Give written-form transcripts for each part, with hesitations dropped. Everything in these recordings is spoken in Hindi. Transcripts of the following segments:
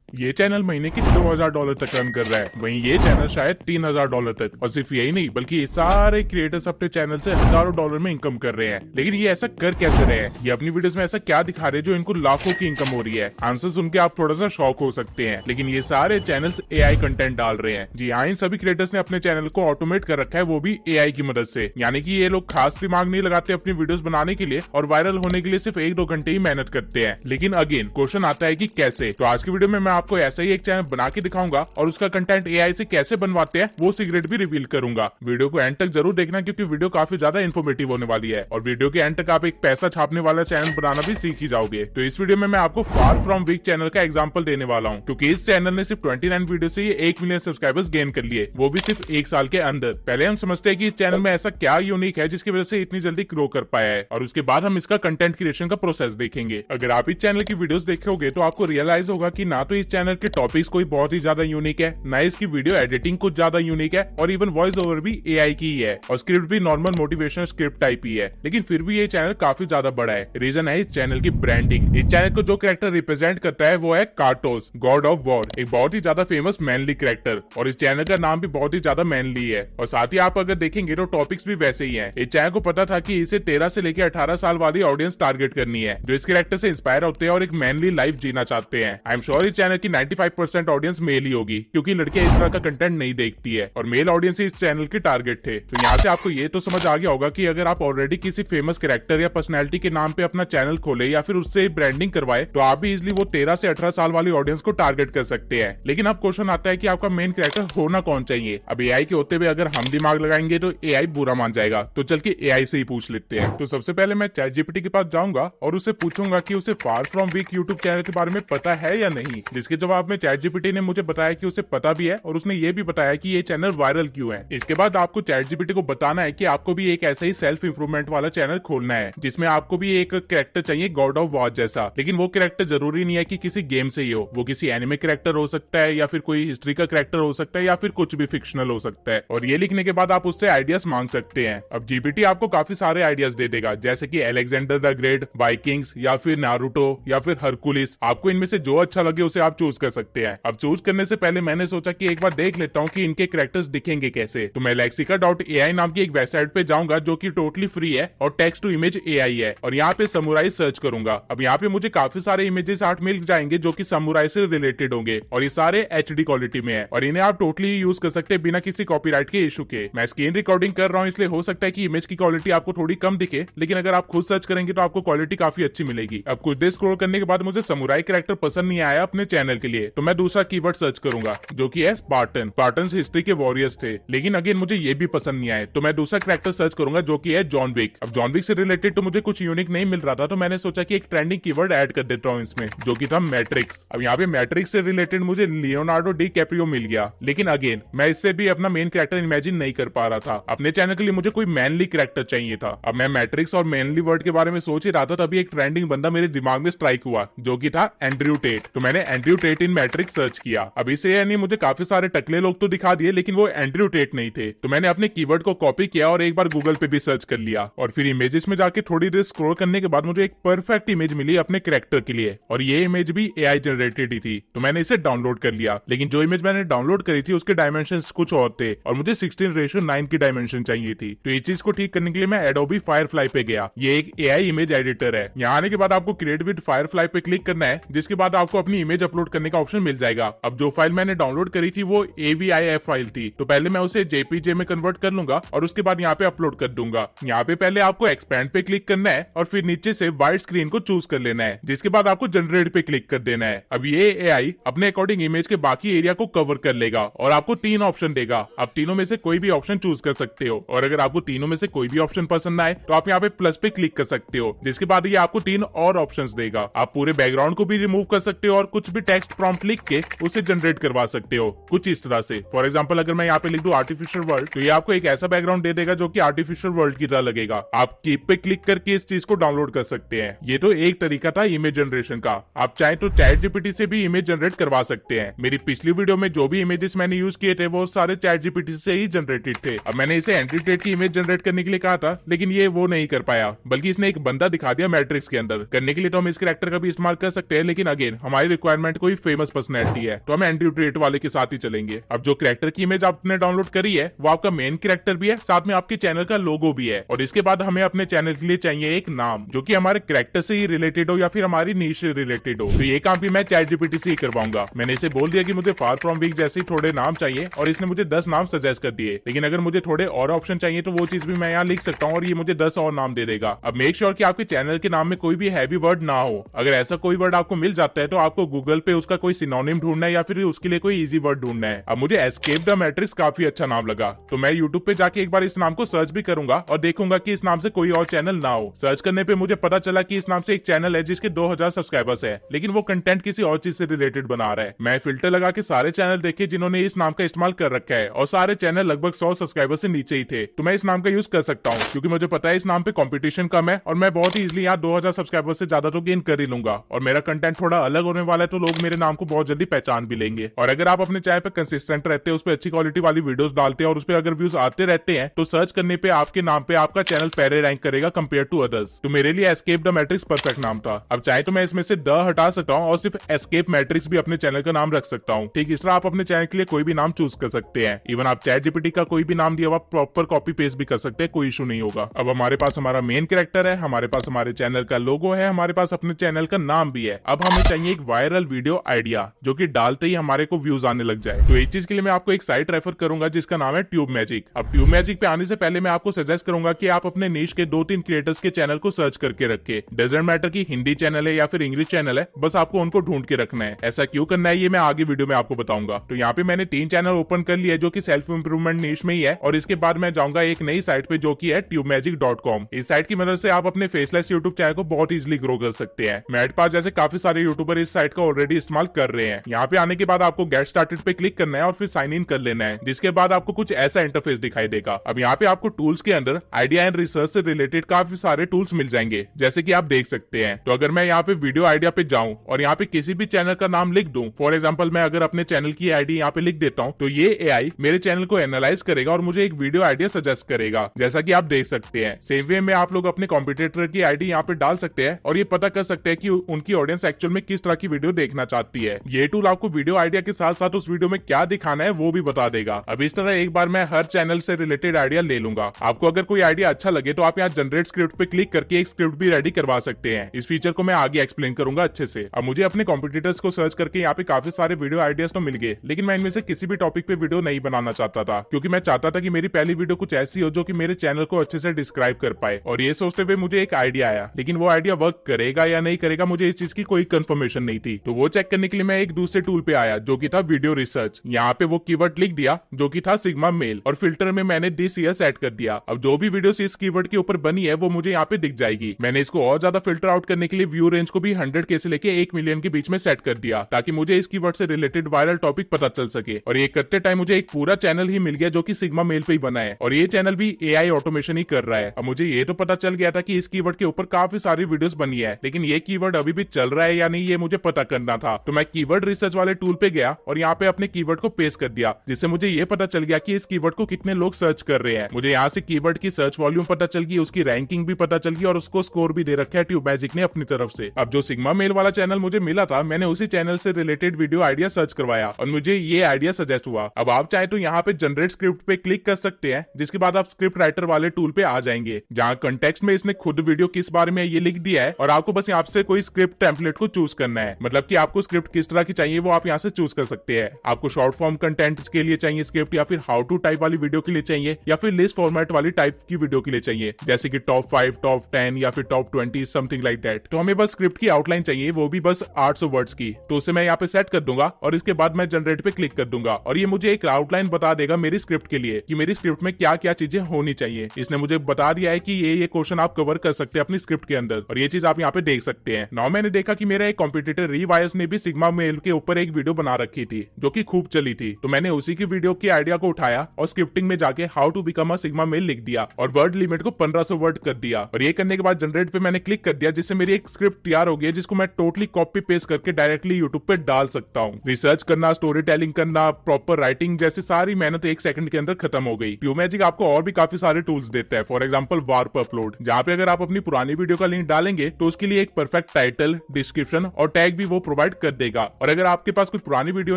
ये चैनल महीने की $2000 तक रन कर रहा है, वहीं ये चैनल शायद $3000 तक। और सिर्फ यही नहीं बल्कि ये सारे क्रिएटर्स अपने चैनल से हजारों डॉलर में इनकम कर रहे हैं। लेकिन ये ऐसा कर कैसे रहे हैं? ये अपनी वीडियोस में ऐसा क्या दिखा रहे हैं जो इनको लाखों की इनकम हो रही है? आंसर सुन के आप थोड़ा सा शॉक हो सकते हैं, लेकिन ये सारे चैनल्स एआई कंटेंट डाल रहे हैं। जी हाँ, इन सभी क्रिएटर्स ने अपने चैनल को ऑटोमेट कर रखा है, वो भी एआई की मदद से। यानी कि ये लोग खास दिमाग नहीं लगाते अपनी वीडियोस बनाने के लिए और वायरल होने के लिए सिर्फ 1-2 घंटे ही मेहनत करते हैं। लेकिन अगेन क्वेश्चन आता है कि कैसे? तो आज की वीडियो में मैं आपको ऐसा ही एक चैनल बना के दिखाऊंगा और उसका कंटेंट एआई से कैसे बनवाते हैं वो सीक्रेट भी रिवील करूंगा। वीडियो को एंड तक जरूर देखना क्योंकि वीडियो काफी ज्यादा इन्फॉर्मेटिव होने वाली है और वीडियो के एंड तक आप एक पैसा छापने वाला चैनल बनाना भी सीख ही जाओगे। तो इस वीडियो में मैं आपको फार फ्रॉम वीक चैनल का एग्जांपल देने वाला हूँ, क्योंकि इस चैनल ने सिर्फ 29 वीडियो से ये 1 मिलियन सब्सक्राइबर्स गेन कर लिए, वो भी सिर्फ 1 साल के अंदर। पहले हम समझते हैं कि इस चैनल में ऐसा क्या यूनिक है जिसकी वजह से इतनी जल्दी ग्रो कर पाया है, और उसके बाद हम इसका कंटेंट क्रिएशन का प्रोसेस देखेंगे। अगर आप इस चैनल की वीडियोस देखोगे तो आपको रियलाइज होगा कि ना तो इस चैनल के टॉपिक्स कोई बहुत ही ज्यादा यूनिक है, ना इसकी वीडियो एडिटिंग कुछ ज्यादा यूनिक है, और इवन वॉइस ओवर भी एआई की ही है, और स्क्रिप्ट भी नॉर्मल मोटिवेशनल स्क्रिप्ट टाइप ही है। लेकिन फिर भी ये चैनल काफी ज्यादा बड़ा है। रीजन है इस चैनल की ब्रांडिंग। इस चैनल को जो कैरेक्टर रिप्रेजेंट करता है वो है कार्टोस, गॉड ऑफ वॉर, एक बहुत ही ज्यादा फेमस मैनली कैरेक्टर, और इस चैनल का नाम भी बहुत ही ज्यादा मैनली है। और साथ ही आप अगर देखेंगे तो टॉपिक्स भी वैसे ही है। इस चैनल को पता था कि इसे 13 से लेकर 18 साल वाली ऑडियंस टारगेट करनी है, जो इस कैरेक्टर से इंस्पायर होते हैं और एक मैनली लाइफ जीना चाहते हैं। आई एम श्योर इस चैनल की 95% ऑडियंस मेल ही होगी, क्योंकि लड़कियां इस तरह का कंटेंट नहीं देखती है, और मेल ऑडियंस ही इस चैनल की टारगेट थे। तो यहाँ से आपको ये तो समझ आ गया होगा कि अगर आप ऑलरेडी किसी फेमस कैरेक्टर या पर्सनैलिटी के नाम पे अपना चैनल खोले या फिर उससे ब्रांडिंग करवाए तो आप भी इजिली वो 13 से 18 साल वाली ऑडियंस को टारगेट कर सकते हैं। लेकिन अब क्वेश्चन आता है कि आपका मेन कैरेक्टर होना कौन चाहिए? अब एआई के होते हुए अगर हम दिमाग लगाएंगे तो एआई बुरा मान जाएगा, तो चल के एआई से ही पूछ लेते हैं। तो सबसे पहले मैं चैट जीपीटी के पास जाऊंगा और उससे पूछूंगा कि उसे far from weak YouTube channel के बारे में पता है या नहीं, जिसके जवाब में चैट जीपीटी ने मुझे बताया कि उसे पता भी है, और उसने ये भी बताया कि ये चैनल वायरल क्यों है। इसके बाद आपको चैट जीपीटी को बताना है कि आपको भी एक ऐसा ही सेल्फ इंप्रूवमेंट वाला चैनल खोलना है, जिसमें आपको भी एक कैरेक्टर चाहिए गॉड ऑफ वॉर जैसा। लेकिन वो कैरेक्टर जरूरी नहीं है कि किसी गेम से ही हो, वो किसी एनिमे कैरेक्टर हो सकता है, या फिर कोई हिस्ट्री का कैरेक्टर हो सकता है, या फिर कुछ भी फिक्शनल हो सकता है। और ये लिखने के बाद आप उससे आइडियाज मांग सकते हैं। अब जीपीटी आपको काफी सारे आइडियाज दे देगा, जैसे कि अलेक्जेंडर द ग्रेट, वाइकिंग्स, या फिर नारुतो, या फिर हरकुलिस। आपको इनमें से जो अच्छा लगे उसे आप चूज कर सकते हैं। अब चूज करने से पहले मैंने सोचा कि एक बार देख लेता हूँ कि इनके कैरेक्टर्स दिखेंगे कैसे। तो मैं lexica.ai नाम की एक वेबसाइट पे जाऊंगा जो कि टोटली फ्री है और टेक्स्ट टू इमेज एआई है, और यहाँ पे समुराई सर्च करूंगा। अब यहाँ पे मुझे काफी सारे इमेजेस आर्ट मिल जाएंगे जो कि समुराई से रिलेटेड होंगे, और ये सारे एचडी क्वालिटी में है, और इन्हें आप टोटली यूज कर सकते हैं बिना किसी कॉपीराइट के इशू के। मैं स्क्रीन रिकॉर्डिंग कर रहा हूँ इसलिए हो सकता है कि इमेज की क्वालिटी आपको थोड़ी कम दिखे, लेकिन अगर आप खुद सर्च करेंगे तो आपको क्वालिटी काफी अच्छी मिलेगी। अब कुछ देर स्क्रॉल करने के बाद मुझे समुराई कैरेक्टर पसंद नहीं आया अपने चैनल के लिए, तो मैं दूसरा कीवर्ड सर्च करूंगा जो कि है स्पार्टन। स्पार्टन्स हिस्ट्री के वॉरियर्स थे, लेकिन अगेन मुझे ये भी पसंद नहीं आए, तो मैं दूसरा कैरेक्टर सर्च करूंगा जो कि है जॉन विक। अब जॉन विक से रिलेटेड तो मुझे कुछ यूनिक नहीं मिल रहा था, तो मैंने सोचा कि एक ट्रेंडिंग कीवर्ड ऐड कर देता हूँ इसमें, जो कि था मैट्रिक्स। अब यहाँ पे मैट्रिक्स से रिलेटेड मुझे लियोनार्डो डी कैप्रियो मिल गया, लेकिन अगेन मैं इससे भी अपना मेन कैरेक्टर इमेजिन नहीं कर पा रहा था। अपने चैनल के लिए मुझे कोई मैनली कैरेक्टर चाहिए था। अब मैं मैट्रिक्स और मैनली वर्ड के बारे में सोच ही रहा था, तभी एक ट्रेंडिंग बंदा मेरे दिमाग में स्ट्राइक हुआ, जो कि था एंड्रयू टेट। तो मैंने एंड्रयू टेट इन मैट्रिक्स सर्च किया। अब इसे यानी मुझे काफी सारे टकले लोग तो दिखा दिए, लेकिन वो एंड्रयू टेट नहीं थे। तो मैंने अपने कीवर्ड को कॉपी किया और एक बार गूगल पे भी सर्च कर लिया, और फिर इमेजेस में जाके थोड़ी देर स्क्रॉल करने के बाद मुझे एक परफेक्ट इमेज मिली अपने कैरेक्टर के लिए, और ये इमेज भी एआई जनरेटेड ही थी। तो मैंने इसे डाउनलोड कर लिया, लेकिन जो इमेज मैंने डाउनलोड करी थी उसके डायमेंशंस कुछ और थे, और मुझे 16:9 की डायमेंशन चाहिए थी। तो ये चीज को ठीक करने के लिए मैं एडोबी फायरफ्लाई पे गया। ये एक एआई इमेज एडिटर है। यहाँ आने के बाद आपको क्रिएट विद फायरफ्लाई पे क्लिक करना है, जिसके बाद आपको अपनी इमेज अपलोड करने का ऑप्शन मिल जाएगा। अब जो फाइल मैंने डाउनलोड करी थी वो AVIF फाइल थी, तो पहले मैं उसे JPG में कन्वर्ट कर लूंगा और उसके बाद यहाँ पे अपलोड कर दूंगा। यहाँ पे पहले आपको एक्सपैंड पे क्लिक करना है और फिर नीचे से वाइड स्क्रीन को चूज कर लेना है, जिसके बाद आपको जनरेट पे क्लिक कर देना है। अब ये एआई अपने अकॉर्डिंग इमेज के बाकी एरिया को कवर कर लेगा और आपको 3 ऑप्शन देगा। आप तीनों में से कोई भी ऑप्शन चूज कर सकते हो, और अगर आपको तीनों में से कोई भी ऑप्शन पसंद आए तो आप यहाँ पे प्लस पे क्लिक कर सकते हो, जिसके बाद ये आपको 3 और ऑप्शंस देगा। आप पूरे बैकग्राउंड को भी रिमूव कर सकते हो और कुछ भी टेक्स्ट प्रॉम्प्ट लिख के उसे जनरेट करवा सकते हो, कुछ इस तरह से। फॉर एग्जांपल अगर मैं यहाँ पे लिख दूं आर्टिफिशियल वर्ल्ड, तो ये आपको एक ऐसा बैकग्राउंड दे देगा जो कि आर्टिफिशियल वर्ल्ड की तरह लगेगा। आप कीप पे क्लिक करके इस चीज को डाउनलोड कर सकते हैं। ये तो एक तरीका था इमेज जनरेशन का। आप चाहे तो चैट जीपीटी से भी इमेज जनरेट करवा सकते हैं। मेरी पिछली वीडियो में जो भी इमेजेस मैंने यूज किए थे वो सारे चैट जीपीटी से ही जनरेटेड थे। अब मैंने इसे एंड्रयू टेट की इमेज जनरेट करने के लिए कहा था, लेकिन ये वो नहीं कर पाया, बल्कि इसने एक बंदा दिखा दिया मैट्रिक्स के अंदर। करने के लिए तो हम इस कैरेक्टर का भी इस्तेमाल कर सकते हैं, लेकिन अगेन हमारी रिक्वायरमेंट कोई फेमस पर्सनैलिटी है तो हम एंटी वाले के साथ ही चलेंगे। अब जो कैरेक्टर की इमेज आपने डाउनलोड करी है वो आपका मेन कैरेक्टर भी है, साथ में आपके चैनल का लोगो भी है। और इसके बाद हमें अपने चैनल के लिए चाहिए एक नाम जो कि हमारे कैरेक्टर से ही रिलेटेड हो या फिर हमारी नीश से रिलेटेड हो। तो ये काम भी मैं ChatGPT से ही करवाऊंगा। मैंने इसे बोल दिया कि मुझे फार फ्रॉम वीक जैसे थोड़े नाम चाहिए और इसने मुझे 10 नाम सजेस्ट कर दिए। लेकिन अगर मुझे थोड़े और ऑप्शन चाहिए तो वो चीज भी मैं यहाँ लिख सकता हूँ और ये मुझे 10 और नाम दे देगा। अब मेक श्योर कि आपके चैनल के नाम में कोई भी हैवी वर्ड ना हो। अगर ऐसा कोई वर्ड आपको मिल जाता है तो आपको गूगल पे उसका कोई सिनोनिम ढूंढना है या फिर उसके लिए कोई इजी वर्ड ढूंढना है। अब मुझे एस्केप द मैट्रिक्स काफी अच्छा नाम लगा तो मैं यूट्यूब पे जाके एक बार इस नाम को सर्च भी करूंगा और देखूंगा कि इस नाम से कोई और चैनल ना हो। सर्च करने पे मुझे पता चला कि इस नाम से एक चैनल है जिसके 2000 सब्सक्राइबर्स है, लेकिन वो कंटेंट किसी और चीज से रिलेटेड बना रहा है। मैं फिल्टर लगा के सारे चैनल देखे जिन्होंने इस नाम का इस्तेमाल कर रखा है और सारे चैनल लगभग 100 सब्सक्राइबर से नीचे ही थे। तो मैं इस नाम का यूज कर सकता हूँ क्योंकि मुझे पता है इस नाम पे कंपटीशन कम है और मैं बहुत ही इजीली यहाँ 2000 सब्सक्राइबर से ज्यादा तो गेन कर ही लूंगा। और मेरा कंटेंट थोड़ा अलग होने वाला है तो लोग मेरे नाम को बहुत जल्दी पहचान भी लेंगे। और अगर आप अपने चैनल पे कंसिस्टेंट रहते हैं, उस पर अच्छी क्वालिटी वाली वीडियोस डालते हैं और उस पर अगर व्यूज आते रहते हैं तो सर्च करने पे आपके नाम पे आपका चैनल पहले रैंक करेगा कंपेयर टू अदर्स। तो मेरे लिए एस्केप द मैट्रिक्स परफेक्ट नाम था। अब चाहे तो मैं इसमें से द हटा सकता हूँ और सिर्फ एस्केप मैट्रिक्स भी अपने चैनल का नाम रख सकता हूँ। ठीक इस तरह आप अपने चैनल के लिए कोई भी नाम चूज कर सकते हैं। इवन आप ChatGPT का कोई भी नाम दिया हुआ प्रॉपर कॉपी पेस्ट भी कर सकते हैं, कोई इशू नहीं होगा। अब हमारे पास हमारा मेन कैरेक्टर है, हमारे पास हमारे चैनल का लोगो है, हमारे पास अपने चैनल का नाम भी है। अब हमें चाहिए एक वायरल वीडियो आइडिया जो कि डालते ही हमारे को व्यूज आने लग जाए। तो एक चीज के लिए मैं आपको एक साइट रेफर करूंगा जिसका नाम है ट्यूब मैजिक। अब ट्यूब मैजिक पे आने से पहले मैं आपको सजेस्ट करूंगा कि आप अपने नीश के 2-3 क्रिएटर्स के चैनल को सर्च करके रखे। डजंट मैटर कि हिंदी चैनल है या फिर इंग्लिश चैनल है, बस आपको उनको ढूंढ के रखना है। ऐसा क्यों करना है ये मैं आगे वीडियो में आपको बताऊंगा। तो यहाँ पे मैंने 3 चैनल ओपन कर लिया जो कि सेल्फ इंप्रूवमेंट नीश में ही है और इसके बाद मैं जाऊंगा एक नई साइट पे जो कि है tubemagic.com। इस साइट की मदद से आप अपने फेसलेस यूट्यूब चैनल को बहुत इजीली ग्रो कर सकते हैं। मेरे पास जैसे काफी सारे यूट्यूबर इस साइट का ऑलरेडी इस्तेमाल कर रहे हैं। यहाँ पे आने के बाद आपको गेट स्टार्टेड पे क्लिक करना है और फिर साइन इन कर लेना है, जिसके बाद आपको कुछ ऐसा इंटरफेस दिखाई देगा। अब यहाँ पे आपको टूल्स के अंदर आइडिया एंड रिसर्च से रिलेटेड काफी सारे टूल्स मिल जाएंगे जैसे कि आप देख सकते हैं। तो अगर मैं यहाँ पे वीडियो आइडिया पे जाऊं और यहाँ पे किसी भी चैनल का नाम लिख दूं, फॉर एग्जांपल मैं अगर अपने चैनल की आईडी यहाँ पे लिख देता हूँ तो ये एआई मेरे चैनल को एनालाइज करेगा और मुझे एक वीडियो आइडिया सजेस्ट करेगा, जैसा कि आप देख सकते हैं। सेम वे में आप लोग अपने कॉम्पिटिटर की आईडी यहाँ पे डाल सकते हैं और ये पता कर सकते हैं कि उनकी ऑडियंस एक्चुअल में किस तरह की वीडियो देखना चाहती है। ये टूल आपको वीडियो आइडिया के साथ साथ उस वीडियो में क्या दिखाना है वो भी बता देगा। अब इस तरह एक बार मैं हर चैनल से रिलेटेड आइडिया ले लूंगा। आपको अगर कोई आइडिया अच्छा लगे तो आप यहाँ जनरेट स्क्रिप्ट पे क्लिक करके एक स्क्रिप्ट भी रेडी करवा सकते हैं। इस फीचर को मैं आगे एक्सप्लेन करूंगा अच्छे से। अब मुझे अपने कॉम्पिटिटर्स को सर्च करके यहाँ पे काफी सारे वीडियो आइडियाज तो मिल गए, लेकिन मैं इनमें से किसी भी टॉपिक पे वीडियो नहीं बनाना चाहता था क्योंकि मैं चाहता था कि मेरी पहली वीडियो कुछ ऐसी हो जो कि मेरे चैनल को अच्छे से डिस्क्राइब कर पाए। और ये सोचते हुए मुझे एक आइडिया आया, लेकिन वो आइडिया वर्क करेगा या नहीं करेगा मुझे इस चीज की कोई कंफर्मेशन नहीं थी। तो वो चेक करने के लिए मैं एक दूसरे टूल पे आया जो कि था वीडियो रिसर्च। यहाँ पे वो कीवर्ड लिख दिया जो कि था सिग्मा मेल और फिल्टर में मैंने दिस ईयर सेट कर दिया। अब जो भी वीडियो इस कीवर्ड के ऊपर बनी है वो मुझे यहाँ पे दिख जाएगी। मैंने इसको और ज्यादा फिल्टर आउट करने के लिए व्यू रेंज को भी 100K से लेके 1 मिलियन के बीच में सेट कर दिया ताकि मुझे इस कीवर्ड से रिलेटेड वायरल टॉपिक पता चल सके। और ये करते टाइम मुझे एक पूरा चैनल ही मिल गया जो कि सिग्मा मेल पे ही बना है और ये चैनल भी एआई ऑटोमेशन ही कर रहा है। अब मुझे ये तो पता चल गया था कि इस कीवर्ड के ऊपर काफी सारी वीडियोस बनी है, लेकिन ये कीवर्ड अभी भी चल रहा है या नहीं ये मुझे पता करना था। तो मैं कीवर्ड रिसर्च वाले टूल पे गया और यहाँ पे अपने कीवर्ड को पेस्ट कर दिया, जिससे मुझे ये पता चल गया कि इस कीवर्ड को कितने लोग सर्च कर रहे हैं। मुझे यहाँ से कीवर्ड की सर्च वॉल्यूम पता चल गई, उसकी रैंकिंग भी पता चल गई और उसको स्कोर भी दे रखा है ट्यूब मैजिक ने अपनी तरफ से। अब जो सिग्मा मेल वाला चैनल मुझे मिला था, मैंने उसी चैनल से रिलेटेड वीडियो आइडिया सर्च करवाया और मुझे ये आइडिया सजेस्ट हुआ। अब आप चाहे तो यहाँ पे जनरेट स्क्रिप्ट पे क्लिक कर सकते हैं, जिसके बाद आप स्क्रिप्ट राइटर वाले टूल पे आ जाएंगे जहाँ कंटेक्स्ट में इसने खुद वीडियो किस बारे में ये लिख दिया है और आपको बस यहाँ से कोई स्क्रिप्ट टेम्पलेट को चूज करना है। मतलब कि आपको स्क्रिप्ट किस तरह की चाहिए वो आप यहाँ से चूज कर सकते हैं। आपको शॉर्ट फॉर्म कंटेंट के लिए चाहिए स्क्रिप्ट, या फिर हाउ टू टाइप वाली वीडियो के लिए चाहिए, या फिर लिस्ट फॉर्मेट वाली टाइप की वीडियो के लिए चाहिए, जैसे कि टॉप 5, टॉप 10 या फिर टॉप 20 समथिंग लाइक दैट। तो हमें बस स्क्रिप्ट की आउटलाइन चाहिए, वो भी बस 800 वर्ड्स की। तो उसे मैं यहाँ पे सेट कर दूंगा और इसके बाद मैं जनरेट पे क्लिक कर दूंगा और ये मुझे एक आउटलाइन बता देगा मेरी स्क्रिप्ट के लिए कि मेरी स्क्रिप्ट में क्या क्या चीजें होनी चाहिए। इसने मुझे बता दिया है कि ये क्वेश्चन आप कवर कर सकते हैं अपनी स्क्रिप्ट के अंदर और ये चीज आप यहाँ पे देख सकते हैं। नाउ मैंने देखा कि मेरा एक कॉम्पिटिटर रीवायर्स ने भी सिग्मा मेल के ऊपर एक वीडियो बना रखी थी जो कि खूब चली थी। तो मैंने उसी की वीडियो की आइडिया को उठाया और स्क्रिप्टिंग में जाके how to become a sigma male लिख दिया और वर्ड लिमिट को 1500 वर्ड कर दिया। और ये करने के बाद जनरेट पे मैंने क्लिक कर दिया, जिससे मेरी एक स्क्रिप्ट तैयार हो गई जिसको मैं टोटली कॉपी पेस्ट करके डायरेक्टली यूट्यूब पे डाल सकता हूँ। रिसर्च करना, स्टोरी टेलिंग करना, प्रॉपर राइटिंग जैसी सारी मेहनत 1 सेकंड के अंदर खत्म हो गई। ट्यूब मैजिक आपको और भी काफी सारे टूल्स देता है, फॉर एग्जांपल वार्प अपलोड, जहाँ पे अगर आप अपनी पुरानी वीडियो का लिंक डालेंगे तो उसके लिए एक परफेक्ट टाइटल, डिस्क्रिप्शन और टैग भी वो प्रोवाइड प्रोवाइड कर देगा। और अगर आपके पास कोई पुरानी वीडियो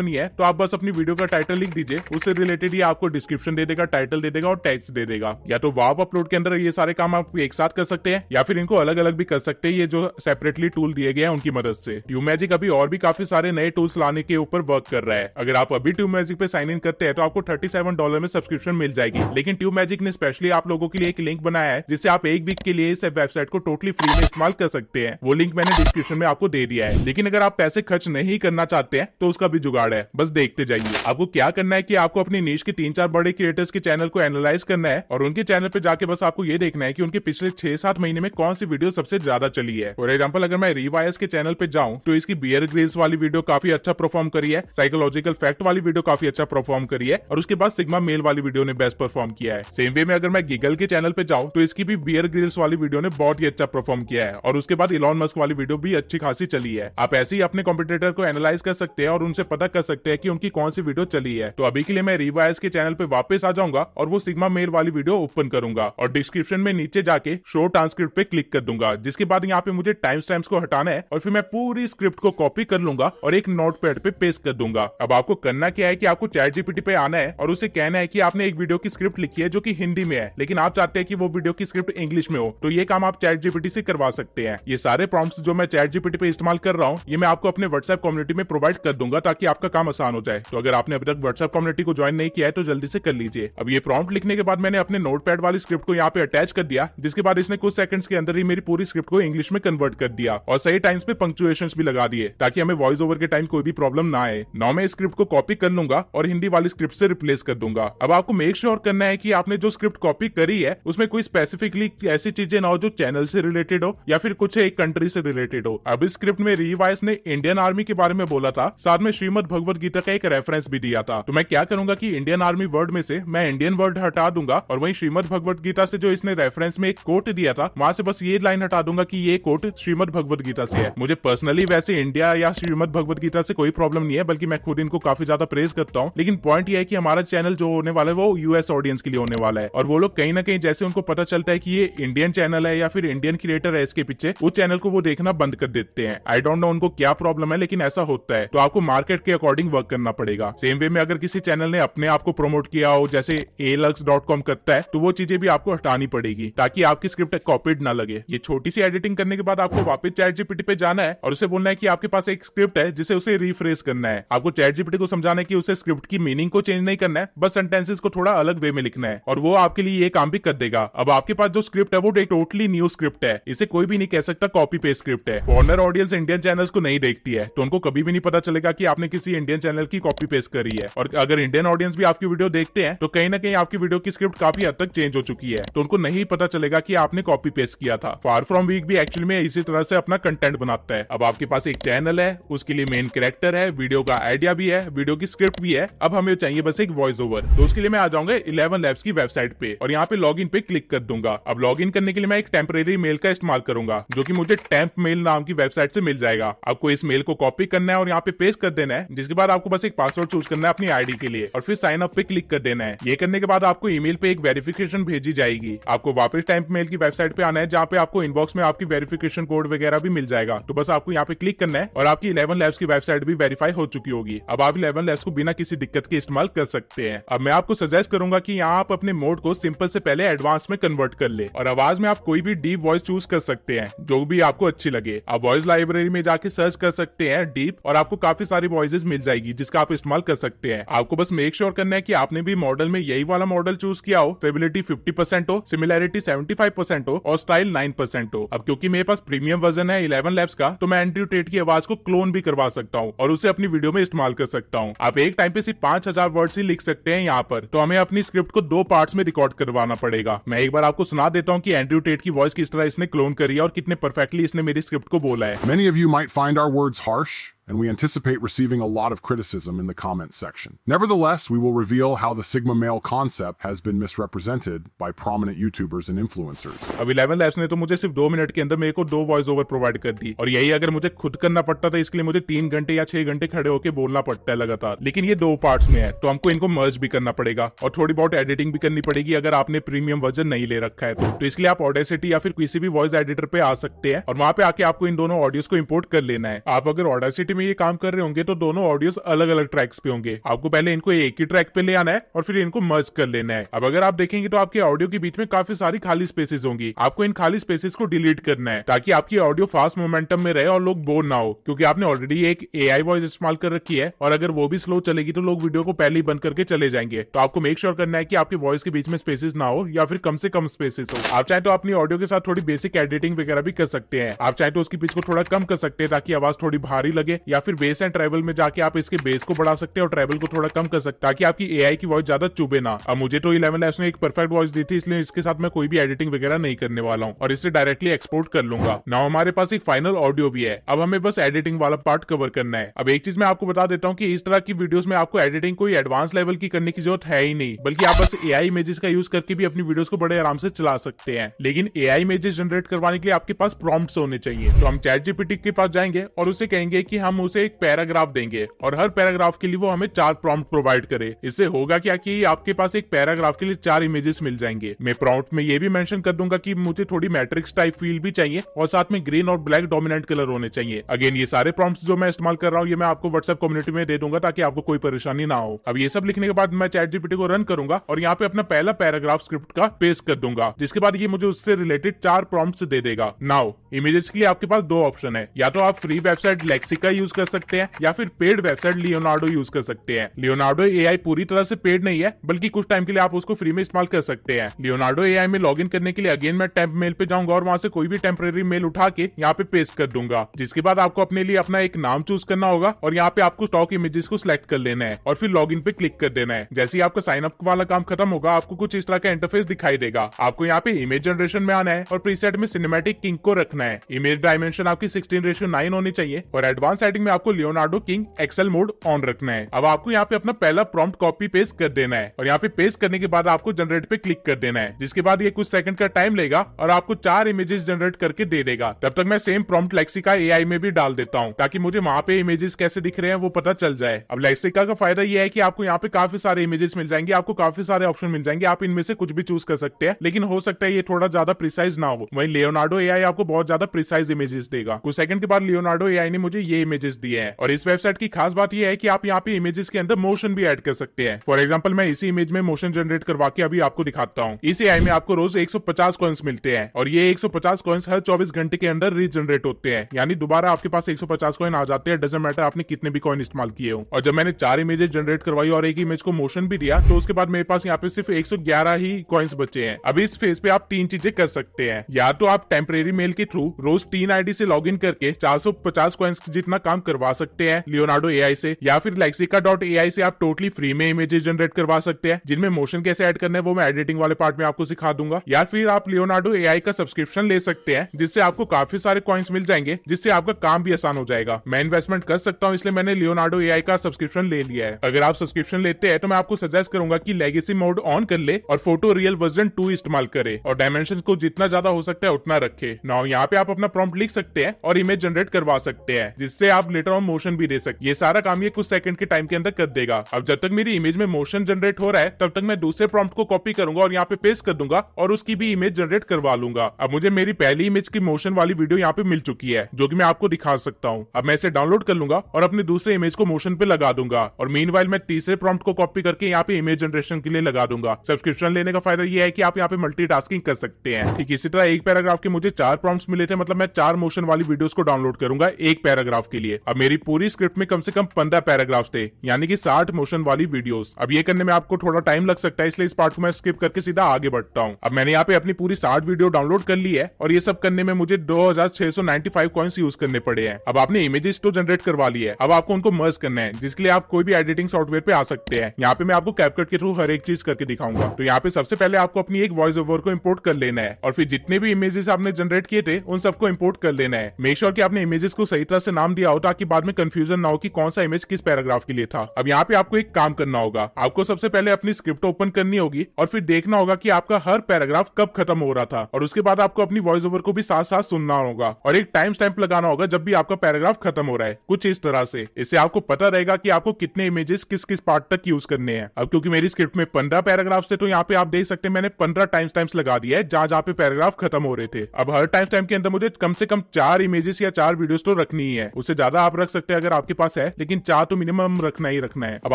नहीं है तो आप बस अपनी वीडियो का टाइटल लिख दीजिए, उससे रिलेटेड ये आपको डिस्क्रिप्शन दे देगा, टाइटल दे देगा और टेक्स्ट दे देगा। या तो वाव अपलोड के अंदर ये सारे काम आप एक साथ कर सकते हैं या फिर इनको अलग अलग भी कर सकते हैं, ये जो सेपरेटली टूल दिए गए हैं उनकी मदद से। ट्यूबमैजिक अभी और भी काफी सारे नए टूल्स लाने के ऊपर वर्क कर रहा है। अगर आप अभी ट्यूबमैजिक पे साइन इन करते हैं तो आपको $37 में सब्सक्रिप्शन मिल जाएगी। लेकिन ट्यूबमैजिक ने स्पेशली आप लोगों के लिए एक लिंक बनाया है जिससे आप एक वीक के लिए इस वेबसाइट को टोटली फ्री में इस्तेमाल कर सकते हैं। वो लिंक मैंने डिस्क्रिप्शन में आपको दे दिया है। लेकिन अगर आप पैसे खर्च नहीं करना चाहते हैं तो उसका भी जुगाड़ है, बस देखते जाइए। आपको क्या करना है कि आपको अपनी नीश के 3-4 बड़े क्रिएटर्स के चैनल को एनालाइज करना है और उनके चैनल पे जाके बस आपको ये देखना है कि उनके पिछले 6-7 महीने में कौन सी वीडियो सबसे ज्यादा चली है। फॉर एग्जांपल अगर मैं रिवायस के चैनल पे जाऊं तो इसकी बियर ग्रिल्स वाली वीडियो काफी अच्छा परफॉर्म करी है, साइकोलॉजिकल फैक्ट वाली वीडियो काफी अच्छा परफॉर्म करी है और उसके बाद सिग्मा मेल वाली वीडियो ने बेस्ट परफॉर्म किया है। सेम वे में अगर मैं गीगल के चैनल पे जाऊं तो इसकी भी बियर ग्रिल्स वाली वीडियो ने बहुत ही अच्छा परफॉर्म किया है और उसके बाद इलॉन मस्क वाली वीडियो भी अच्छी खासी चली है। आप ऐसे ही अपने कॉम्पिटिटर को एनालाइज कर सकते हैं और उनसे पता कर सकते हैं कि उनकी कौन सी वीडियो चली है। तो अभी के लिए मैं रिवायस के चैनल पे वापस आ जाऊंगा और वो सिग्मा मेल वाली वीडियो ओपन करूंगा और डिस्क्रिप्शन में नीचे जाके शो ट्रांसक्रिप्ट पे क्लिक कर दूंगा, जिसके बाद यहाँ पे मुझे टाइम स्टैम्प्स को हटाना है और फिर मैं पूरी स्क्रिप्ट को कॉपी कर लूंगा और एक नोटपैड पे पेस्ट कर दूंगा। अब आपको करना क्या है कि आपको चैट जीपीटी पे आना है और उसे कहना है कि आपने एक वीडियो की स्क्रिप्ट लिखी है जो कि हिंदी में है, लेकिन आप चाहते हैं कि वो वीडियो की स्क्रिप्ट इंग्लिश में हो, तो ये काम आप चैट जीपीटी से करवा सकते हैं। ये सारे प्रॉम्प्ट्स जो मैं चैट जीपीटी पे इस्तेमाल कर रहा हूँ ये मैं आपको अपने व्हाट्सएप कम्युनिटी में प्रोवाइड कर दूंगा ताकि आपका काम आसान हो जाए। तो अगर आपने अभी तक व्हाट्सएप कम्युनिटी को ज्वाइन नहीं किया है तो जल्दी से कर लीजिए। अब ये प्रॉम्प्ट लिखने के बाद मैंने अपने नोटपैड वाली स्क्रिप्ट को यहाँ पे अटैच कर दिया, जिसके बाद इसने कुछ सेकंड्स के अंदर ही मेरी पूरी स्क्रिप्ट को इंग्लिश में कन्वर्ट कर दिया और सही टाइम्स पे पंक्चुएशंस भी लगा दिए ताकि हमें वॉइस ओवर के टाइम कोई भी प्रॉब्लम ना आए। नाउ मैं स्क्रिप्ट को कॉपी कर लूंगा और हिंदी वाली स्क्रिप्ट से रिप्लेस कर दूंगा। अब आपको मेक श्योर करना है कि आपने जो स्क्रिप्ट कॉपी करी है उसमें कोई स्पेसिफिकली ऐसी चीजें ना हो जो चैनल से रिलेटेड हो या फिर कुछ एक कंट्री से रिलेटेड हो। अब इस स्क्रिप्ट में रिवाइस ने इंडियन आर्मी के बारे में बोला था, साथ में श्रीमद भगवत गीता का एक रेफरेंस भी दिया था। तो मैं क्या करूंगा कि इंडियन आर्मी वर्ड में से मैं इंडियन वर्ड हटा दूंगा और वहीं श्रीमद भगवत गीता से जो इसने रेफरेंस में एक कोट दिया था वहां से बस ये लाइन हटा दूंगा कि ये कोट श्रीमद भगवत गीता से है। मुझे पर्सनली वैसे इंडिया या श्रीमद भगवत गीता से कोई प्रॉब्लम नहीं है, बल्कि मैं खुद इनको काफी ज्यादा प्रेज करता हूँ। लेकिन पॉइंट ये है कि हमारा चैनल जो होने वाला है वो यूएस ऑडियंस के लिए होने वाला है और वो लोग कहीं ना कहीं जैसे उनको पता चलता है कि ये इंडियन चैनल है या फिर इंडियन क्रिएटर है इसके पीछे, उस चैनल को वो देखना बंद कर देते हैं। आई डोंट नो उनको क्या प्रॉब्लम है, लेकिन ऐसा होता है। तो आपको मार्केट के अकॉर्डिंग वर्क करना पड़ेगा। सेम वे में अगर किसी चैनल ने अपने आप को प्रमोट किया हो जैसे alux.com करता है तो वो चीजें भी आपको हटानी पड़ेगी ताकि आपकी स्क्रिप्ट कॉपीड ना लगे। ये छोटी सी एडिटिंग करने के बाद आपको वापस चैट जीपीटी पे जाना है और उसे बोलना है कि आपके पास एक स्क्रिप्ट है जिसे उसे रिफ्रेश करना है। आपको चैट जीपीटी को समझाना है कि उसे स्क्रिप्ट की मीनिंग को चेंज नहीं करना है, बस सेंटेंसेस को थोड़ा अलग वे में लिखना है और वो आपके लिए ये काम भी कर देगा। अब आपके पास जो स्क्रिप्ट है वो एक टोटली न्यू स्क्रिप्ट है, इसे कोई भी नहीं कह सकता कॉपी पेस्ट स्क्रिप्ट है। फॉरेनर ऑडियंस इंडियन चैनल्स को नहीं देखती है तो उनको कभी भी नहीं पता चलेगा कि आपने किसी इंडियन चैनल की कॉपी पेस्ट करी है। और अगर इंडियन ऑडियंस भी आपकी वीडियो देखते हैं तो कहीं ना कहीं आपकी वीडियो की स्क्रिप्ट काफी हद तक चेंज हो चुकी है, तो उनको नहीं पता चलेगा कि आपने कॉपी पेस्ट किया था। फार फ्रॉम वीक भी एक्चुअली में इसी तरह से अपना कंटेंट बनाता है। अब आपके पास एक चैनल है, उसके लिए मेन कैरेक्टर है, वीडियो का आइडिया भी है, वीडियो की स्क्रिप्ट भी है, अब हमें चाहिए बस एक वॉइस ओवर। तो उसके लिए मैं आ जाऊंगा 11 लैब्स की वेबसाइट पे और यहाँ पे लॉग इन पे क्लिक कर दूंगा। अब लॉग इन करने के लिए मैं एक टेम्परेरी मेल का इस्तेमाल करूंगा जो कि मुझे टेम्प मेल नाम की वेबसाइट से मिल जाएगा। आपको इस मेल को कॉपी करना है और यहाँ पे पेस्ट कर देना है, जिसके बाद आपको बस एक पासवर्ड चूज करना है अपनी आईडी के लिए और फिर साइन अप पे क्लिक कर देना है। ये करने के बाद आपको ईमेल पे एक वेरिफिकेशन भेजी जाएगी। आपको वापस टेम्प मेल की वेबसाइट पे आना है जहाँ पे आपको इनबॉक्स में आपकी वेरिफिकेशन कोड वगैरह भी मिल जाएगा। तो बस आपको यहाँ पे क्लिक करना है और आपकी 11 लैब्स की वेबसाइट भी वेरीफाई हो चुकी होगी। अब आप 11 लैब्स को बिना किसी दिक्कत के इस्तेमाल कर सकते हैं। अब मैं आपको सजेस्ट करूंगा कि यहाँ आप अपने मोड को सिंपल से पहले एडवांस में कन्वर्ट कर ले और आवाज में आप कोई भी डीप वॉइस चूज कर सकते हैं जो भी आपको अच्छी लगे। आप वॉइस लाइब्रेरी में जाके सर्च कर सकते हैं डीप और आपको काफी सारी वॉइसेस मिल जाएगी जिसका आप इस्तेमाल कर सकते हैं। आपको बस मेक श्योर करना है कि आपने भी मॉडल में यही वाला मॉडल चूज किया हो, स्टेबिलिटी 50% हो, सिमिलैरिटी 75% हो और स्टाइल 9% हो। अब क्योंकि मेरे पास प्रीमियम वर्जन है 11 लैब्स का तो मैं एंड्रयू टेट की आवाज को क्लोन भी करवा सकता हूँ और उसे अपनी वीडियो में इस्तेमाल कर सकता हूँ। आप एक टाइम पे सिर्फ 5000 वर्ड्स ही लिख सकते हैं यहाँ पर, तो हमें अपनी स्क्रिप्ट को 2 पार्ट्स में रिकॉर्ड करवाना पड़ेगा। मैं एक बार आपको सुना देता हूँ कि एंड्रयू टेट की वॉइस किस तरह इसने क्लोन करी है और कितने परफेक्टली इसने मेरी स्क्रिप्ट को बोला है। Many of you might find our words harsh, and we anticipate receiving a lot of criticism in the comments section. Nevertheless, we will reveal how the Sigma male concept has been misrepresented by prominent YouTubers and influencers. अब 11 लैब्स ने तो मुझे सिर्फ 2 मिनट के अंदर मेरे को 2 वॉइस ओवर प्रोवाइड कर दी और यही अगर मुझे खुद करना पड़ता था इसके लिए मुझे 3 घंटे या 6 घंटे खड़े होकर बोलना पड़ता है लगातार। लेकिन ये 2 पार्ट्स में है तो हमको इनको मर्ज भी करना पड़ेगा और थोड़ी बहुत एडिटिंग भी करनी पड़ेगी अगर आपने प्रीमियम वर्जन नहीं ले रखा है तो इसके लिए आप ऑडेसिटी या फिर किसी भी वॉइस एडिटर पे आ सकते हैं और वहां पे आके आपको इन दोनों ऑडियोज को इंपोर्ट कर लेना है। आप अगर ऑडेसिटी क्वालिटी में ये काम कर रहे होंगे तो दोनों ऑडियोज अलग अलग ट्रैक्स पे होंगे। आपको पहले इनको एक ही ट्रैक पे ले आना है और फिर इनको मर्ज कर लेना है। अब अगर आप देखेंगे तो आपके ऑडियो के बीच में काफी सारी खाली स्पेसेस होंगी। आपको इन खाली स्पेसेस को डिलीट करना है ताकि आपकी ऑडियो फास्ट मोमेंटम में रहे और लोग बोर ना हो, क्योंकि आपने ऑलरेडी एक एआई वॉइस इस्तेमाल कर रखी है और अगर वो भी स्लो चलेगी तो लोग वीडियो को पहले ही बंद करके चले जाएंगे। तो आपको मेक श्योर करना है कि आपकी वॉइस के बीच में स्पेसेस ना हो या फिर कम से कम स्पेसेस हो। आप चाहे तो अपनी ऑडियो के साथ थोड़ी बेसिक एडिटिंग वगैरह भी कर सकते हैं। आप चाहे तो उसकी पिच को थोड़ा कम कर सकते हैं ताकि आवाज थोड़ी भारी लगे, या फिर बेस एंड ट्रेवल में जाके आप इसके बेस को बढ़ा सकते हैं और ट्रेवल को थोड़ा कम कर सकते हैं ताकि आपकी एआई की वॉइस ज्यादा चुभे ना। अब मुझे तो 11 लैब्स ने एक परफेक्ट वॉइस दी थी, इसलिए इसके साथ मैं कोई भी एडिटिंग वगैरह नहीं करने वाला हूँ और इससे डायरेक्टली एक्सपोर्ट कर लूंगा। नाउ हमारे पास एक फाइनल ऑडियो भी है। अब हमें बस एडिटिंग वाला पार्ट कवर करना है। अब एक चीज मैं आपको बता देता हूँ कि इस तरह की वीडियोस में आपको एडिटिंग कोई एडवांस लेवल की करने की जरूरत है ही नहीं, बल्कि आप बस एआई इमेजेस का यूज करके भी अपनी वीडियोस को बड़े आराम से चला सकते हैं। लेकिन एआई इमेजेस जनरेट करवाने के लिए आपके पास प्रॉम्प्ट्स होने चाहिए। तो हम चैट जीपीटी के पास जाएंगे और उसे कहेंगे कि हम उसे एक पैराग्राफ देंगे और हर पैराग्राफ के लिए वो हमें 4 प्रॉम्प्ट प्रोवाइड करे। इससे होगा क्या कि आपके पास एक पैराग्राफ के लिए 4 इमेजेस मिल जाएंगे। मैं प्रॉम्प्ट में ये भी मेंशन कर दूंगा कि मुझे थोड़ी मैट्रिक्स टाइप फील भी चाहिए और साथ में ग्रीन और ब्लैक डोमिनेंट कलर होने चाहिए। अगेन ये सारे प्रॉम्प्ट्स जो मैं इस्तेमाल कर रहा हूँ ये मैं आपको व्हाट्सएप कम्युनिटी में दे दूंगा ताकि आपको कोई परेशानी ना हो। अब ये सब लिखने के बाद मैं चैट जीपीटी को रन करूंगा और यहाँ पे अपना पहला पैराग्राफ स्क्रिप्ट का पेस्ट कर दूंगा, जिसके बाद ये मुझे उससे रिलेटेड 4 प्रॉम्प्ट्स दे देगा। नाउ इमेजेस के लिए आपके पास 2 ऑप्शन है, या तो आप फ्री वेबसाइट लेक्सिका यूज कर सकते हैं या फिर पेड वेबसाइट लियोनार्डो यूज कर सकते हैं। लियोनार्डो एआई पूरी तरह से पेड नहीं है, बल्कि कुछ टाइम के लिए आप उसको फ्री में इस्तेमाल कर सकते हैं। लियोनार्डो एआई में लॉगिन करने के लिए अगेन मैं टेम्प मेल पे जाऊंगा और वहां से कोई भी टेम्परेरी मेल उठा के यहाँ पे पेस्ट कर दूंगा, जिसके बाद आपको अपने लिए अपना एक नाम चूज करना होगा और यहाँ पे आपको स्टॉक इमेजेस को सिलेक्ट कर लेना है और फिर लॉगिन पे क्लिक कर देना है। जैसे ही आपका साइन अप वाला काम खत्म होगा आपको कुछ इस तरह का इंटरफेस दिखाई देगा। आपको यहाँ पे इमेज जनरेशन में आना है और प्रीसेट में सिनेमैटिक किंग को रखना है। इमेज डायमेंशन आपकी 16:9 होनी चाहिए और एडवांस सेटिंग में आपको Leonardo Kino XL mode on रखना है। अब आपको यहाँ पे अपना पहला प्रॉम्प्ट कॉपी पेस्ट कर देना है और यहाँ पे पेस्ट करने के बाद आपको जनरेट पे क्लिक कर देना है, जिसके बाद ये कुछ सेकंड का टाइम लेगा और आपको 4 इमेजेस जनरेट करके दे देगा। तब तक मैं सेम प्रॉम्प्ट लेक्सिका एआई में भी डाल देता हूँ ताकि मुझे वहां पे इमेजेस कैसे दिख रहे हैं वो पता चल जाए। अब लेक्सिका का फायदा ये है कि आपको यहाँ पे काफी सारे इमेजेस मिल जाएंगे, आपको काफी सारे ऑप्शन मिल जाएंगे, आप इनमें से कुछ भी चूज कर सकते हैं, लेकिन हो सकता है ये थोड़ा ज्यादा प्रिसाइज ना हो। वहीं लियोनार्डो एआई आपको बहुत ज्यादा प्रिसाइज इमेजेस देगा। कुछ सेकंड के बाद लियोनार्डो एआई ने मुझे ये इमेजेस दिए हैं और इस वेबसाइट की खास बात ये है कि आप यहाँ पे इमेजेस के अंदर मोशन भी ऐड कर सकते हैं। फॉर एग्जांपल मैं इसी इमेज में मोशन जनरेट करवा के अभी आपको दिखाता हूँ। इस एआई में आपको रोज 150 कॉइन्स मिलते हैं और ये 150 कॉइन्स हर 24 घंटे के अंदर रीजनरेट होते हैं, यानी दोबारा आपके पास 150 कॉइन आ जाते हैं, डजंट मैटर आपने कितने भी कॉइन इस्तेमाल किए हो। और जब मैंने 4 इमेजेस जनरेट करवाई और एक इमेज को मोशन भी दिया तो उसके बाद मेरे पास यहाँ पे सिर्फ 111 ही कॉइन्स बचे हैं। अभी इस फेज पे आप 3 चीजें कर सकते हैं, या तो आप टेम्परेरी मेल के थ्रू रोज 3 आईडी से लॉगिन करके 450 कॉइन्स जितना काम करवा सकते हैं लियोनार्डो एआई से, या फिर lexica.ai से आप टोटली फ्री में इमेजेस जनरेट करवा सकते हैं जिनमें मोशन कैसे ऐड करना है वो मैं एडिटिंग वाले पार्ट में आपको सिखा दूंगा, या फिर आप लियोनार्डो एआई का सब्सक्रिप्शन ले सकते हैं जिससे आपको काफी सारे कॉइन्स मिल जाएंगे, जिससे आपका काम भी आसान हो जाएगा। मैं इन्वेस्टमेंट कर सकता हूँ इसलिए मैंने लियोनार्डो एआई का सब्सक्रिप्शन ले लिया है। अगर आप सब्सक्रिप्शन लेते हैं तो मैं आपको सजेस्ट करूंगा कि लेगेसी मोड ऑन कर ले और फोटो रियल वर्जन 2 इस्तेमाल करे और डायमेंशन को जितना ज्यादा हो सकता है उतना रखे। नाउ यहाँ पे आप अपना प्रॉम्प्ट लिख सकते हैं और इमेज जनरेट करवा सकते हैं, जिससे आप लेटर ऑन मोशन भी दे सकते। ये सारा काम ये कुछ सेकंड के टाइम के अंदर कर देगा। अब जब तक मेरी इमेज में मोशन जनरेट हो रहा है तब तक मैं दूसरे प्रॉम्प्ट को कॉपी करूंगा और यहाँ पे पेस्ट कर दूंगा और उसकी भी इमेज जनरेट करवा लूंगा। अब मुझे मेरी पहली इमेज की मोशन वाली वीडियो यहाँ पे मिल चुकी है जो कि मैं आपको दिखा सकता हूँ। अब मैं इसे डाउनलोड कर लूंगा और अपने दूसरे इमेज को मोशन पे लगा दूंगा और मीनवाइल मैं तीसरे प्रॉम्प्ट को कॉपी करके यहाँ पे इमेज जनरेशन के लिए लगा दूंगा। सब्सक्रिप्शन लेने का फायदा ये है कि आप यहाँ पे मल्टीटास्किंग कर सकते हैं। ठीक इसी तरह एक पैराग्राफ के मुझे 4 प्रॉम्प्ट्स मिले थे, मतलब मैं 4 मोशन वाली वीडियोस को डाउनलोड करूंगा एक पैराग्राफ के लिए। अब मेरी पूरी स्क्रिप्ट में कम से कम 15 पैराग्राफ्स थे, यानी कि 60 मोशन वाली वीडियोस। अब ये करने में आपको थोड़ा टाइम लग सकता है, इसलिए इस पार्ट को मैं स्किप करके सीधा आगे बढ़ता हूँ। अब मैंने यहाँ पे अपनी पूरी 60 वीडियो डाउनलोड कर ली है और ये सब करने में मुझे 2695 कॉइन्स यूज करने पड़े हैं। अब आपने इमेजेस तो जनरेट करवा ली है, अब आपको उनको मर्ज करना है, जिसके लिए आप कोई भी एडिटिंग सॉफ्टवेयर पे आ सकते हैं। यहाँ पे मैं आपको कैपकट के थ्रू हर एक चीज करके दिखाऊंगा। तो यहाँ पे सबसे पहले आपको अपनी एक वॉइस ओवर को इंपोर्ट कर लेना है और फिर जितने भी इमेजेस आपने जनरेट किए थे उन सबको इंपोर्ट कर लेना है। मेक श्योर कि आपने इमेजेस को सही तरह से नाम दिया हो ताकि बाद में कंफ्यूजन ना हो कि कौन सा इमेज किस पैराग्राफ के लिए था। अब यहाँ पे आपको एक काम करना होगा, आपको सबसे पहले अपनी स्क्रिप्ट ओपन करनी होगी और फिर देखना होगा कि आपका हर पैराग्राफ कब खत्म हो रहा था, और उसके बाद आपको अपनी वॉइस ओवर को भी साथ साथ सुनना होगा और एक टाइम स्टैंप लगाना होगा जब भी आपका पैराग्राफ खत्म हो रहा है, कुछ इस तरह से। इससे आपको पता रहेगा कि आपको कितने इमेजेस किस किस पार्ट तक यूज करने हैं। अब क्योंकि मेरी स्क्रिप्ट में 15 पैराग्राफ थे तो यहाँ पे आप देख सकते हैं मैंने 15 टाइम स्टैम्प्स लगा दिया है जहां जहां पे पैराग्राफ खत्म हो रहे थे। अब हर टाइम स्टैम्प के अंदर मुझे कम से कम 4 इमेजेस या 4 वीडियोस तो रखनी ही है, उससे ज्यादा आप रख सकते हैं अगर आपके पास है, लेकिन 4 तो मिनिमम रखना ही रखना है। अब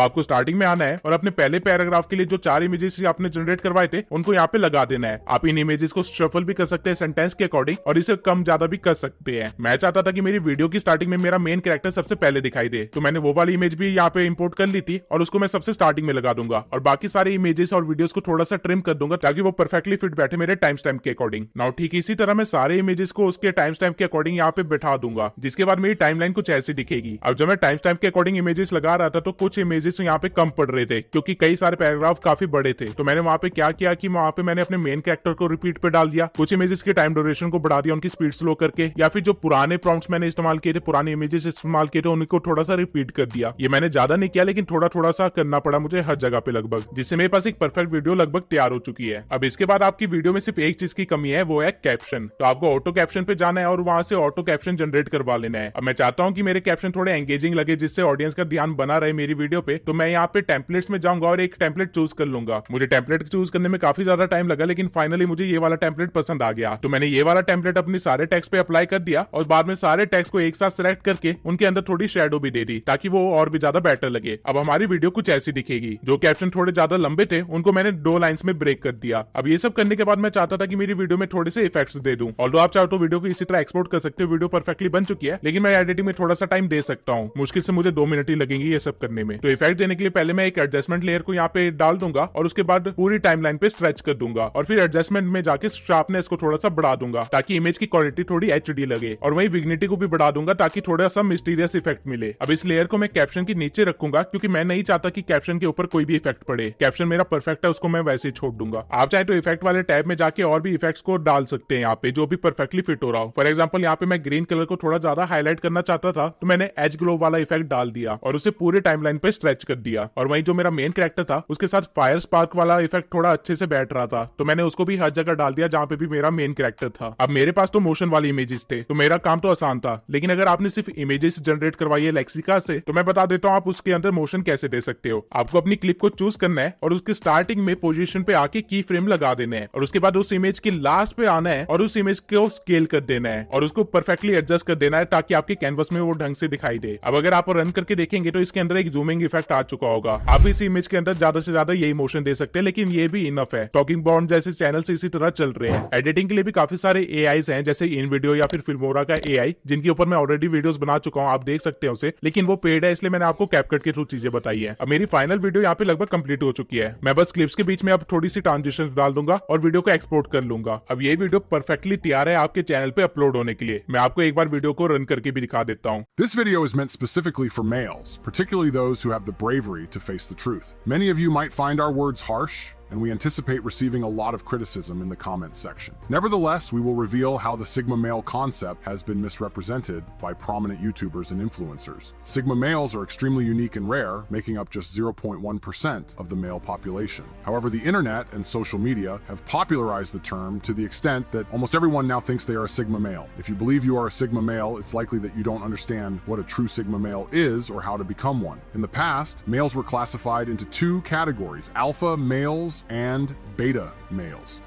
आपको स्टार्टिंग में आना है और अपने पहले पैराग्राफ के लिए जो 4 इमेजेस आपने जनरेट करवाए थे उनको यहाँ पे लगा देना है। आप इन इमेजेस को शफल भी कर सकते हैं सेंटेंस के अकॉर्डिंग और इसे कम ज्यादा भी कर सकते हैं। मैं चाहता था कि मेरी वीडियो की स्टार्टिंग में मेरा मेन कैरेक्टर सबसे पहले दिखाई दे, तो मैंने वो वाली इमेज भी यहाँ पे इंपोर्ट कर ली थी और उसको मैं सबसे स्टार्टिंग में लगा दूंगा और बाकी सारे इमेजेस और वीडियोस को थोड़ा सा ट्रिम कर दूंगा ताकि वो परफेक्टली फिट बैठे मेरे टाइम स्टैम्प के अकॉर्डिंग। नाउ ठीक इसी तरह मैं सारे इमेजेस को उसके टाइम स्टैम्प के अकॉर्डिंग यहाँ पे बैठा दूंगा, जिसके बाद मेरी टाइमलाइन कुछ ऐसी दिखेगी। अब जब मैं टाइम स्टैम्प के अकॉर्डिंग इमेजेस लगा रहा था तो कुछ इमेजेस यहाँ पे कम पड़ रहे थे क्योंकि कई सारे पैराग्राफ काफी बड़े थे। तो मैंने वहां पे क्या किया कि वहां पे मैंने अपने मेन कैरेक्टर को रिपीट पे डाल दिया, कुछ इमेजेस के टाइम ड्यूरेशन को बढ़ा दिया, उनकी स्पीड स्लो करके, या फिर जो पुराने प्रॉम्प्ट्स मैंने इस्तेमाल किए थे, पुराने इमेजेस इस्तेमाल किए थे, उनको थोड़ा सा रिपीट कर दिया। ये मैंने ज्यादा नहीं किया लेकिन थोड़ा थोड़ा सा करना पड़ा मुझे हर जगह पे लगभग, जिससे मेरे पास एक परफेक्ट वीडियो लगभग तैयार हो चुकी है। अब इसके बाद आपकी वीडियो में सिर्फ एक चीज की कमी है, वो है कैप्शन। तो आपको ऑटो कैप्शन पे जाना है और वहां से ऑटो कैप्शन जनरेट करवा लेना है। अब मैं चाहता हूं कि मेरे कैप्शन थोड़े एंगेजिंग लगे, जिससे ऑडियंस का ध्यान बना रहे मेरी वीडियो पे, तो मैं यहाँ पे टेम्पलेट्स में जाऊंगा और एक टेम्पलेट चूज कर लूंगा। मुझे टेम्पलेट चूज करने में काफी ज्यादा टाइम लगा लेकिन फाइनली मुझे ये वाला टेम्पलेट पसंद आ गया। तो मैंने ये वाला टेम्पलेट अपने सारे टेक्स्ट पे अप्लाई कर दिया और बाद में सारे टेक्स्ट को एक साथ सिलेक्ट करके उनके अंदर थोड़ी शेडो भी दे दी ताकि वो और भी ज्यादा बेटर लगे। अब हमारी वीडियो कुछ ऐसी दिखेगी। जो कैप्शन थोड़े ज्यादा लंबे थे उनको मैंने 2 लाइंस में ब्रेक कर दिया। अब ये सब करने के बाद मैं चाहता था कि मेरी वीडियो में थोड़े से इफेक्ट्स दे दूं। ऑल्दो आप चाहो तो वीडियो को इसी तरह एक्सपोर्ट कर सकते हो, वीडियो परफेक्टली बन चुकी है, लेकिन मैं एडिटिंग में थोड़ा सा टाइम दे सकता हूँ। मुश्किल से मुझे 2 मिनट ही लगेंगे ये सब करने में। तो इफेक्ट देने के लिए पहले मैं एक एडजस्टमेंट लेयर को यहाँ पे डाल दूंगा और उसके बाद पूरी टाइमलाइन पे स्ट्रेच कर दूंगा और फिर एडजस्टमेंट में जाके शार्पनेस को थोड़ा सा बढ़ा दूंगा ताकि इमेज की क्वालिटी थोड़ी एचडी लगे, और वही विग्निटी को भी बढ़ा दूंगा ताकि थोड़ा सा मिस्टीरियस इफेक्ट मिले। अब इस लेयर को मैं कैप्शन के नीचे रखूंगा क्योंकि मैं नहीं चाहता कि कैप्शन के ऊपर कोई भी इफेक्ट पड़े। कैप्शन मेरा परफेक्ट है, उसको मैं वैसे ही छोड़ दूंगा। आप चाहे तो इफेक्ट वाले टैब में जाके और भी इफेक्ट्स को डाल सकते हैं यहाँ पे, जो भी परफेक्टली फिट हो रहा हो। फॉर एग्जाम्पल यहाँ पे मैं ग्रीन कलर को थोड़ा ज्यादा हाईलाइट करना चाहता था तो मैंने एज ग्लो वाला इफेक्ट डाल दिया और उसे पूरे टाइमलाइन पे स्ट्रेच कर दिया। और वही जो मेरा मेन कैरेक्टर था उसके साथ फायर स्पार्क वाला इफेक्ट थोड़ा अच्छे से बैठ रहा था तो मैंने उसको भी हर जगह डाल दिया जहां पे भी मेरा मेन कैरेक्टर था। अब मेरे पास तो मोशन वाली इमेजेस थे तो मेरा काम तो आसान था, लेकिन अगर आपने सिर्फ इमेजेस जनरेट करवाई है लेक्सिका से तो मैं बता देता हूँ आप उसके अंदर मोशन कैसे दे सकते हो। आपको अपनी क्लिप को चूज करना है और उसके स्टार्टिंग में पोजीशन पे आके की फ्रेम लगा देना है और उसके बाद उस इमेज के लास्ट पे आना है और उस इमेज को स्केल कर देना है और उसको परफेक्टली एडजस्ट कर देना है ताकि आपके कैनवस में वो ढंग से दिखाई दे। अब अगर आप रन करके देखेंगे तो इसके अंदर एक जूमिंग इफेक्ट आ चुका होगा। आप इस इमेज के अंदर ज्यादा से ज्यादा यही मोशन दे सकते हैं, लेकिन ये भी इनफ है। टॉकिंग बॉन्ड जैसे चैनल से इसी तरह चल रहे हैं। एडिटिंग के लिए भी काफी सारे एआईज हैं, जैसे इन वीडियो या फिर फिल्मोरा का एआई, जिनके ऊपर मैं ऑलरेडी वीडियोस बना चुका हूं, आप देख सकते हैं उसे, लेकिन वो पेड है इसलिए मैंने आपको कैपकट के थ्रू चीजें बताई है। अब मेरी फाइनल वीडियो यहाँ पे लगभग कंप्लीट हो चुकी है। मैं बस क्लिप्स के बीच में अब थोड़ी सी ट्रांजिशन डाल दूंगा और वीडियो को एक्सपोर्ट कर लूंगा। अब ये वीडियो परफेक्टली तैयार है आपके चैनल पे अपलोड होने के लिए। मैं आपको एक बार वीडियो को रन करके भी दिखा देता हूँ। This video is meant specifically for males, particularly those who have the bravery to face the truth. Many of you might find our words harsh, and we anticipate receiving a lot of criticism in the comments section. Nevertheless, we will reveal how the Sigma male concept has been misrepresented by prominent YouTubers and influencers. Sigma males are extremely unique and rare, making up just 0.1% of the male population. However, the internet and social media have popularized the term to the extent that almost everyone now thinks they are a Sigma male. If you believe you are a Sigma male, it's likely that you don't understand what a true Sigma male is or how to become one. In the past, males were classified into 2 categories: alpha males and beta males.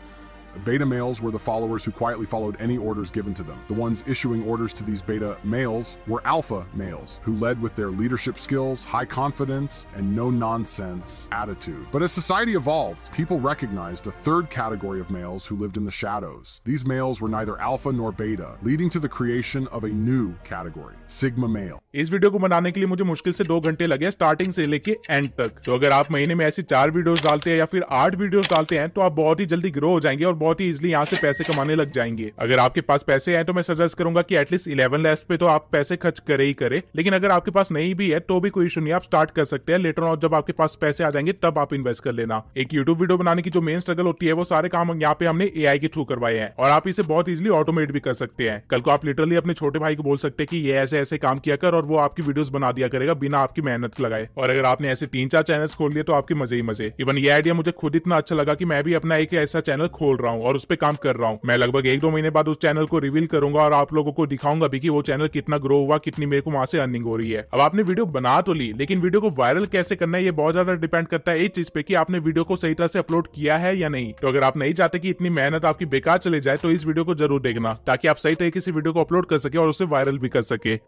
Beta males were the followers who quietly followed any orders given to them. The ones issuing orders to these beta males were alpha males, who led with their leadership skills, high confidence, and no-nonsense attitude. But as society evolved, people recognized a 3rd category of males who lived in the shadows. These males were neither alpha nor beta, leading to the creation of a new category, Sigma male. इस वीडियो को बनाने के लिए मुझे मुश्किल से 2 घंटे लगे, स्टार्टिंग से लेके एंड तक। तो अगर आप महीने में ऐसी 4 वीडियोस डालते हैं या फिर 8 वीडियोस डालते हैं तो आप बहुत ही जल्दी ग्रो हो जाएंगे और बहुत ही इजीली यहाँ से पैसे कमाने लग जाएंगे। अगर आपके पास पैसे हैं तो मैं सजेस्ट करूंगा कि एटलीस्ट 11 लैब्स पे तो आप पैसे खर्च करे ही करे, लेकिन अगर आपके पास नहीं भी है तो भी कोई इशू नहीं, आप स्टार्ट कर सकते हैं। लेटर ऑन जब आपके पास पैसे आ जाएंगे तब आप इन्वेस्ट कर लेना। एक यूट्यूब वीडियो बनाने की जो मेन स्ट्रगल होती है वो सारे काम यहाँ पे हमने एआई के थ्रू करवाए हैं और आप इसे बहुत इजीली ऑटोमेट भी कर सकते हैं। कल को आप लिटरली अपने छोटे भाई को बोल सकते हैं कि ये ऐसे ऐसे काम किया कर और वो आपकी वीडियोस बना दिया करेगा बिना आपकी मेहनत लगाए। और अगर आपने ऐसे 3-4 चैनल्स खोल लिए तो आपके मजे ही मजे। इवन ये आइडिया मुझे खुद इतना अच्छा लगा कि मैं भी अपना एक ऐसा चैनल खोल रहा हूँ और उस पर काम कर रहा हूँ। मैं लगभग 1-2 महीने बाद उस चैनल को रिवील करूंगा और आप लोगों को दिखाऊंगा भी कि वो चैनल कितना ग्रो हुआ, कितनी मेरे को वहां से अर्निंग हो रही है। अब आपने वीडियो बना तो ली, लेकिन वीडियो को वायरल कैसे करना है ये बहुत ज्यादा डिपेंड करता है इस चीज पे कि आपने वीडियो को सही तरह से अपलोड किया है या नहीं। तो अगर आप नहीं चाहते कि इतनी मेहनत आपकी बेकार चले जाए तो इस वीडियो को जरूर देखना ताकि आप सही तरीके से वीडियो को अपलोड कर सके और उसे वायरल भी कर सके।